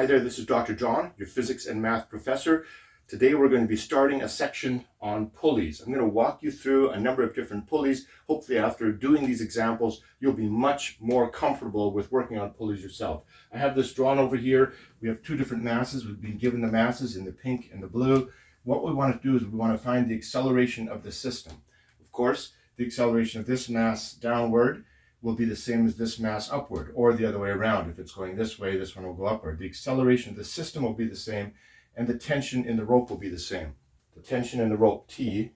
Hi there, this is Dr. John, your physics and math professor. Today we're going to be starting a section on pulleys. I'm going to walk you through a number of different pulleys. Hopefully after doing these examples, you'll be much more comfortable with working on pulleys yourself. I have this drawn over here. We have two different masses. We've been given the masses in the pink and the blue. What we want to do is we want to find the acceleration of the system. Of course, the acceleration of this mass downward will be the same as this mass upward, or the other way around. If it's going this way, this one will go upward. The acceleration of the system will be the same, and the tension in the rope will be the same. The tension in the rope, T,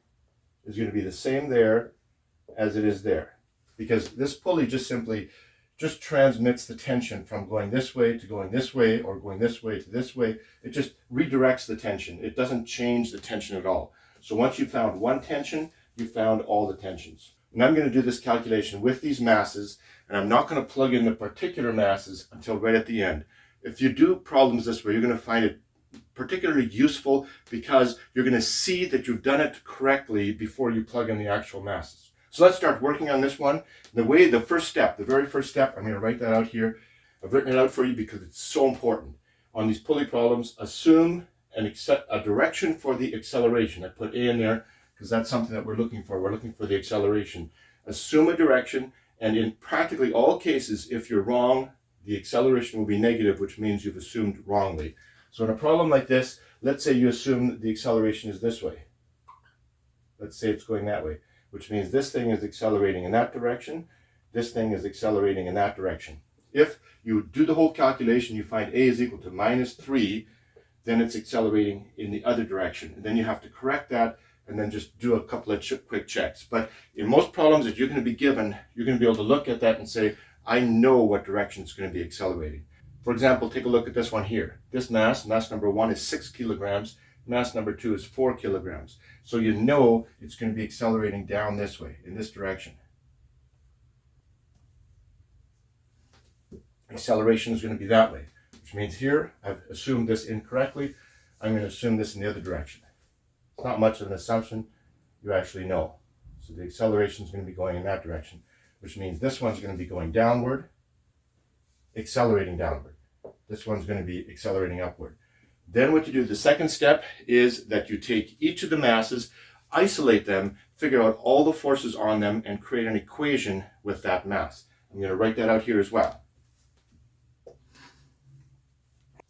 is going to be the same there as it is there, because this pulley just transmits the tension from going this way to going this way, or going this way to this way. It just redirects the tension. It doesn't change the tension at all. So once you've found one tension, you've found all the tensions. And I'm going to do this calculation with these masses, and I'm not going to plug in the particular masses until right at the end. If you do problems this way, you're going to find it particularly useful because you're going to see that you've done it correctly before you plug in the actual masses. So let's start working on this one. The very first step, I'm going to write that out here. I've written it out for you because it's so important. On these pulley problems, assume a direction for the acceleration. I put A in there because that's something that we're looking for. We're looking for the acceleration. Assume a direction, and in practically all cases, if you're wrong, the acceleration will be negative, which means you've assumed wrongly. So in a problem like this, let's say you assume the acceleration is this way. Let's say it's going that way, which means this thing is accelerating in that direction, this thing is accelerating in that direction. If you do the whole calculation, you find A is equal to -3, then it's accelerating in the other direction. And then you have to correct that and then just do a couple of quick checks. But in most problems that you're going to be given, you're going to be able to look at that and say, I know what direction it's going to be accelerating. For example, take a look at this one here. This mass number 1 is 6 kilograms, mass number 2 is 4 kilograms. So you know it's going to be accelerating down this way, in this direction. Acceleration is going to be that way, which means here I've assumed this incorrectly. I'm going to assume this in the other direction. It's not much of an assumption, you actually know. So the acceleration is going to be going in that direction, which means this one's going to be going downward, accelerating downward. This one's going to be accelerating upward. Then what you do, the second step, is that you take each of the masses, isolate them, figure out all the forces on them, and create an equation with that mass. I'm going to write that out here as well.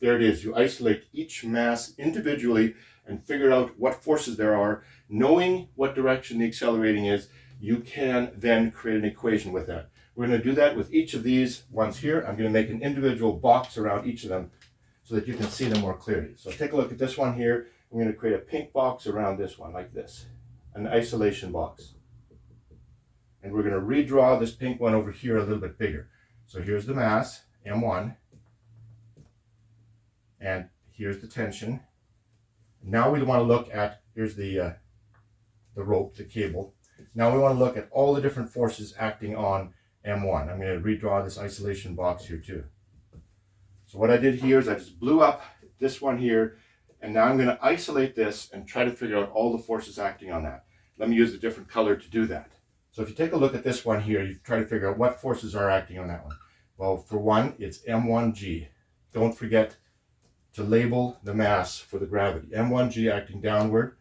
There it is. You isolate each mass individually and figure out what forces there are. Knowing what direction the accelerating is, you can then create an equation with that. We're going to do that with each of these ones here. I'm going to make an individual box around each of them so that you can see them more clearly. So take a look at this one here. I'm going to create a pink box around this one like this, an isolation box. And we're going to redraw this pink one over here a little bit bigger. So here's the mass, M1, and here's the tension. Now we want to look at, here's the rope, the cable. Now we want to look at all the different forces acting on M1. I'm going to redraw this isolation box here too. So what I did here is I just blew up this one here, and now I'm going to isolate this and try to figure out all the forces acting on that. Let me use a different color to do that. So if you take a look at this one here, you try to figure out what forces are acting on that one. Well, for one, it's M1G. Don't forget to label the mass for the gravity. M1G acting downward.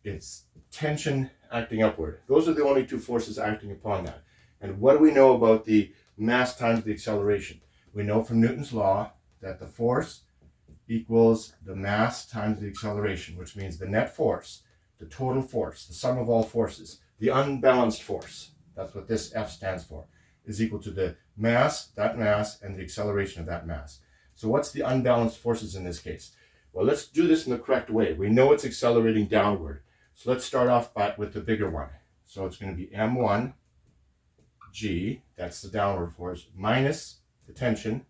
It's tension acting upward. Those are the only two forces acting upon that. And what do we know about the mass times the acceleration? We know from Newton's law that the force equals the mass times the acceleration, which means the net force, the total force, the sum of all forces, the unbalanced force, that's what this F stands for, is equal to the mass, and the acceleration of that mass. So what's the unbalanced forces in this case? Well, let's do this in the correct way. We know it's accelerating downward. So let's start off with the bigger one. So it's going to be M1G, that's the downward force, minus the tension.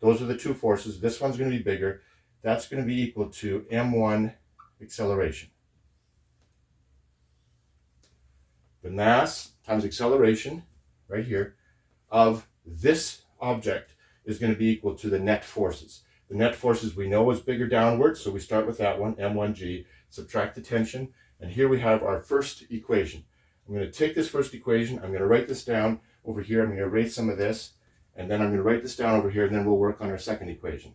Those are the two forces. This one's going to be bigger. That's going to be equal to M1 acceleration. The mass times acceleration, right here, of this object is going to be equal to the net forces. The net forces we know is bigger downward, so we start with that one, M1G, subtract the tension, and here we have our first equation. I'm going to take this first equation, I'm going to write this down over here, I'm going to erase some of this, And then I'm going to write this down over here, and then we'll work on our second equation.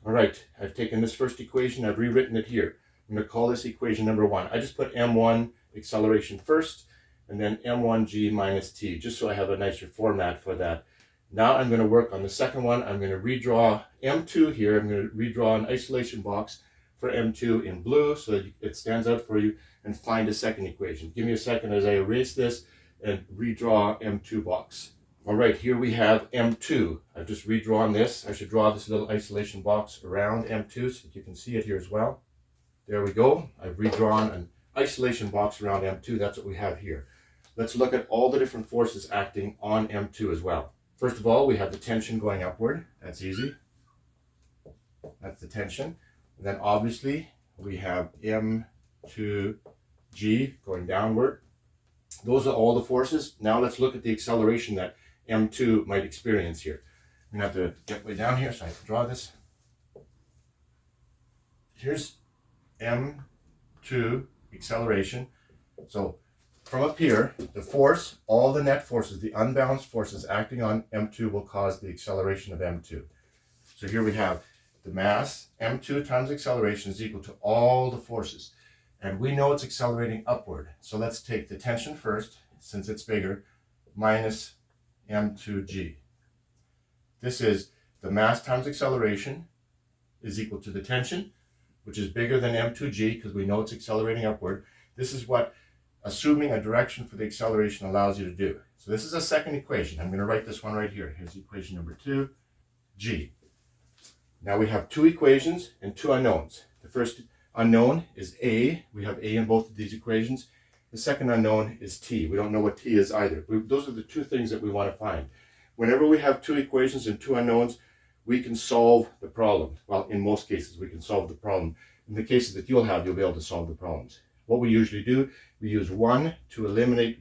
All right, I've taken this first equation, I've rewritten it here. I'm going to call this equation number 1. I just put m1 acceleration first, and then m1g minus t, just so I have a nicer format for that. Now I'm going to work on the second one. I'm going to redraw m2 here. I'm going to redraw an isolation box for m2 in blue so that it stands out for you, and find a second equation. Give me a second as I erase this and redraw m2 box. All right, here we have m2. I've just redrawn this. I should draw this little isolation box around m2 so that you can see it here as well. There we go. I've redrawn an isolation box around m2. That's what we have here. Let's look at all the different forces acting on m2 as well. First of all, we have the tension going upward. That's easy. That's the tension. And then obviously we have m2g going downward. Those are all the forces. Now let's look at the acceleration that m2 might experience here. I'm going to have to get way down here so I can draw this. Here's m2 acceleration. So from up here, the force, all the net forces, the unbalanced forces acting on m2 will cause the acceleration of m2. So here we have the mass, m2 times acceleration is equal to all the forces. And we know it's accelerating upward. So let's take the tension first, since it's bigger, minus m2g. This is the mass times acceleration is equal to the tension, which is bigger than m2g because we know it's accelerating upward. This is what assuming a direction for the acceleration allows you to do. So this is a second equation. I'm going to write this one right here. Here's equation number 2, g. Now we have 2 equations and 2 unknowns. The first unknown is a. We have a in both of these equations. The second unknown is t. We don't know what t is either. Those are the 2 things that we want to find. Whenever we have 2 equations and 2 unknowns, we can solve the problem. Well, in most cases, we can solve the problem. In the cases that you'll be able to solve the problems. What we usually do, we use 1 to eliminate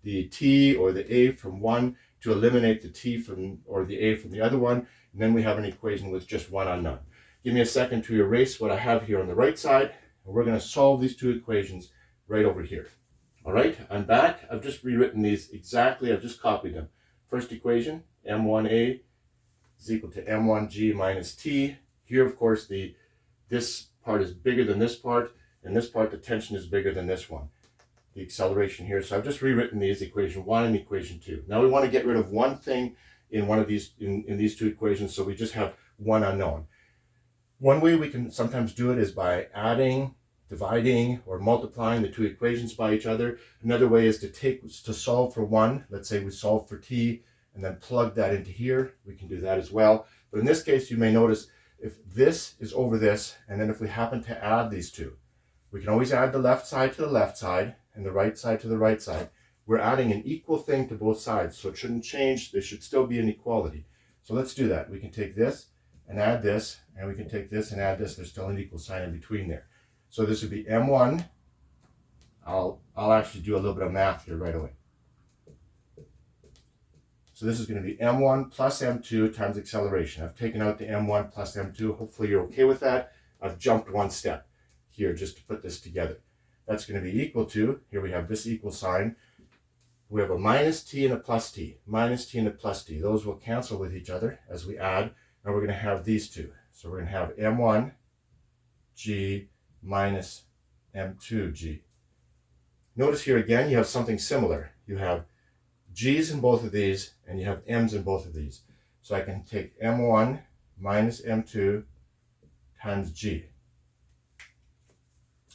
the t or the a from 1 to eliminate the t from or the a from the other one, and then we have an equation with just 1 unknown. Give me a second to erase what I have here on the right side, and we're going to solve these 2 equations right over here. All right, I'm back. I've just rewritten these exactly. I've just copied them. First equation, m1a is equal to m1g minus t. Here, of course, this part is bigger than this part, and this part, the tension is bigger than this one, the acceleration here. So I've just rewritten these, equation 1 and equation 2. Now we want to get rid of one thing in one of these, in these 2 equations, so we just have 1 unknown. One way we can sometimes do it is by adding, dividing, or multiplying the 2 equations by each other. Another way is to solve for 1. Let's say we solve for t and then plug that into here. We can do that as well. But in this case, you may notice if this is over this, and then if we happen to add these 2, we can always add the left side to the left side and the right side to the right side. We're adding an equal thing to both sides, so it shouldn't change. There should still be an equality. So let's do that. We can take this and add this, and we can take this and add this. There's still an equal sign in between there. So this would be m1. I'll actually do a little bit of math here right away. So this is going to be m1 plus m2 times acceleration. I've taken out the m1 plus m2. Hopefully you're okay with that. I've jumped 1 step here just to put this together. That's going to be equal to, here we have this equal sign. We have a minus t and a plus t. Minus t and a plus t. Those will cancel with each other as we add. And we're going to have these 2. So we're going to have m1g minus m2g. Notice here again, you have something similar. You have g's in both of these, and you have m's in both of these. So I can take m1 minus m2 times g.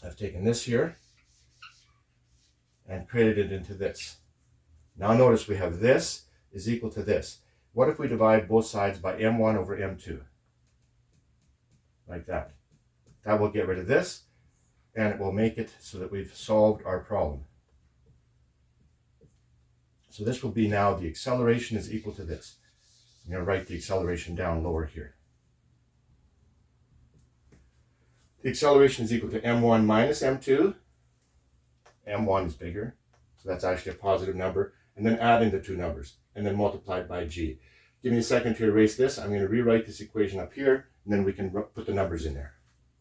I've taken this here and created it into this. Now notice we have this is equal to this. What if we divide both sides by m1 over m2? Like that. That will get rid of this, and it will make it so that we've solved our problem. So this will be now the acceleration is equal to this. I'm going to write the acceleration down lower here. The acceleration is equal to m1 minus m2. m1 is bigger, so that's actually a positive number. And then adding the 2 numbers, and then multiplied by g. Give me a second to erase this. I'm going to rewrite this equation up here, and then we can put the numbers in there.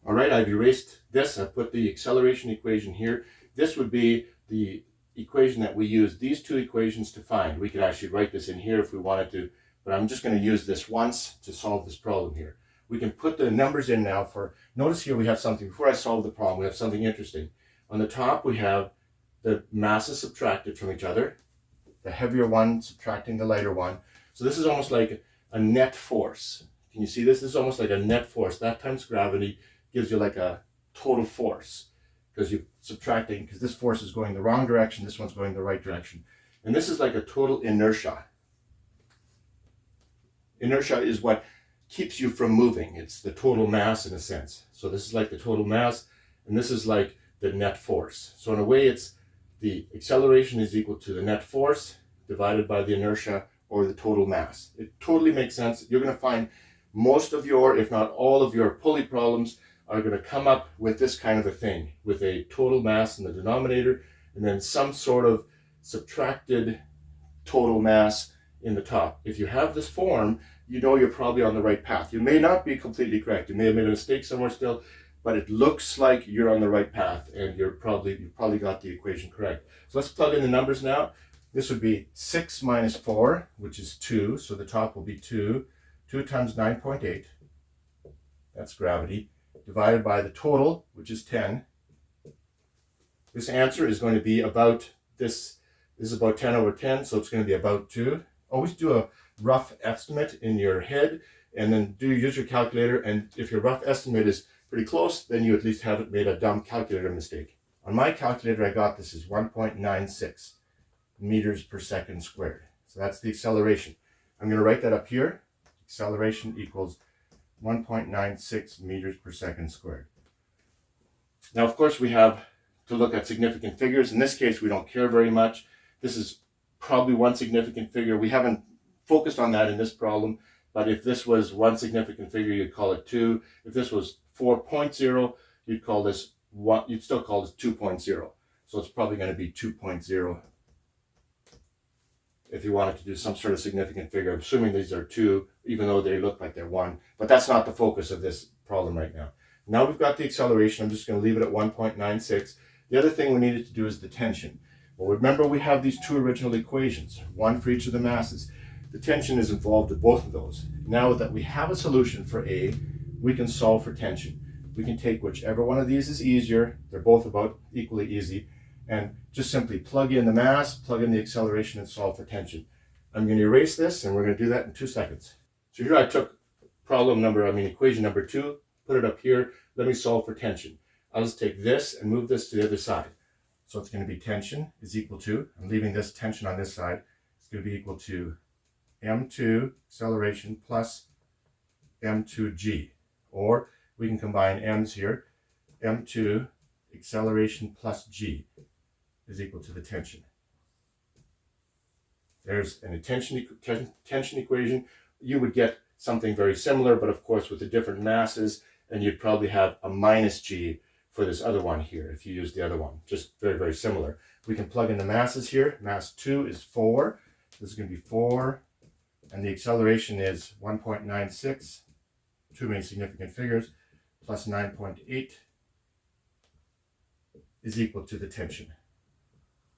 All right, I've erased this. I've put the acceleration equation here. This would be the equation that we use these 2 equations to find. We could actually write this in here if we wanted to, but I'm just going to use this once to solve this problem here. We can put the numbers in now for, notice here we have something, before I solve the problem, we have something interesting. On the top we have the masses subtracted from each other, the heavier one subtracting the lighter one. So this is almost like a net force. Can you see this? This is almost like a net force. That times gravity gives you like a total force, because you're subtracting, because this force is going the wrong direction, this one's going the right direction. And this is like a total inertia. Inertia is what keeps you from moving. It's the total mass in a sense. So this is like the total mass, and this is like the net force. So in a way, it's the acceleration is equal to the net force divided by the inertia, or the total mass. It totally makes sense. You're going to find most of your, if not all of your pulley problems are going to come up with this kind of a thing, with a total mass in the denominator and then some sort of subtracted total mass in the top. If you have this form, you know you're probably on the right path. You may not be completely correct. You may have made a mistake somewhere still, but it looks like you're on the right path and you've probably got the equation correct. So let's plug in the numbers now. This would be 6 minus 4, which is 2. So the top will be 2. 2 times 9.8, that's gravity, divided by the total, which is 10. This answer is going to be about this. This is about 10 over 10, so it's going to be about 2. Always do a rough estimate in your head, and then use your calculator. And if your rough estimate is pretty close, then you at least haven't made a dumb calculator mistake. On my calculator, I got this is 1.96 meters per second squared. So that's the acceleration. I'm going to write that up here. Acceleration equals 1.96 meters per second squared. Now, of course, we have to look at significant figures. In this case, we don't care very much. This is probably one significant figure. We haven't focused on that in this problem, but if this was one significant figure, you'd call it 2. If this was 4.0, you'd call this 1. You'd still call this 2.0. So it's probably going to be 2.0 if you wanted to do some sort of significant figure, assuming these are 2, even though they look like they're 1. But that's not the focus of this problem right now. Now we've got the acceleration. I'm just going to leave it at 1.96. The other thing we needed to do is the tension. Well, remember we have these two original equations, one for each of the masses. The tension is involved in both of those. Now that we have a solution for A, we can solve for tension. We can take whichever one of these is easier. They're both about equally easy. And just simply plug in the mass, plug in the acceleration, and solve for tension. I'm going to erase this, and we're going to do that in 2 seconds. So here I took equation number 2, put it up here. Let me solve for tension. I'll just take this and move this to the other side. So it's going to be tension is equal to, I'm leaving this tension on this side, it's going to be equal to m2 acceleration plus m2g. Or we can combine m's here, m2 acceleration plus g is equal to the tension. There's a tension equation. You would get something very similar, but of course with the different masses, and you'd probably have a minus g for this other one here if you use the other one. Just very, very similar. We can plug in the masses here. Mass 2 is 4. This is going to be 4. And the acceleration is 1.96. Too many significant figures. Plus 9.8 is equal to the tension.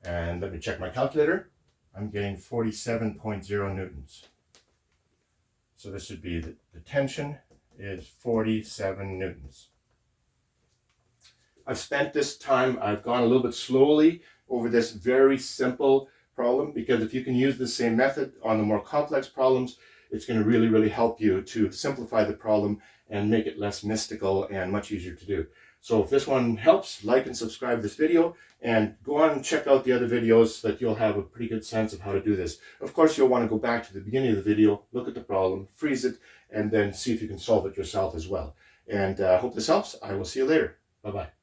And let me check my calculator. I'm getting 47.0 newtons. So this would be the tension is 47 newtons. I've spent this time, I've gone a little bit slowly over this very simple problem, because if you can use the same method on the more complex problems, it's going to really, really help you to simplify the problem and make it less mystical and much easier to do. So if this one helps, like and subscribe this video, and go on and check out the other videos so that you'll have a pretty good sense of how to do this. Of course, you'll want to go back to the beginning of the video, look at the problem, freeze it, and then see if you can solve it yourself as well. And I hope this helps. I will see you later. Bye-bye.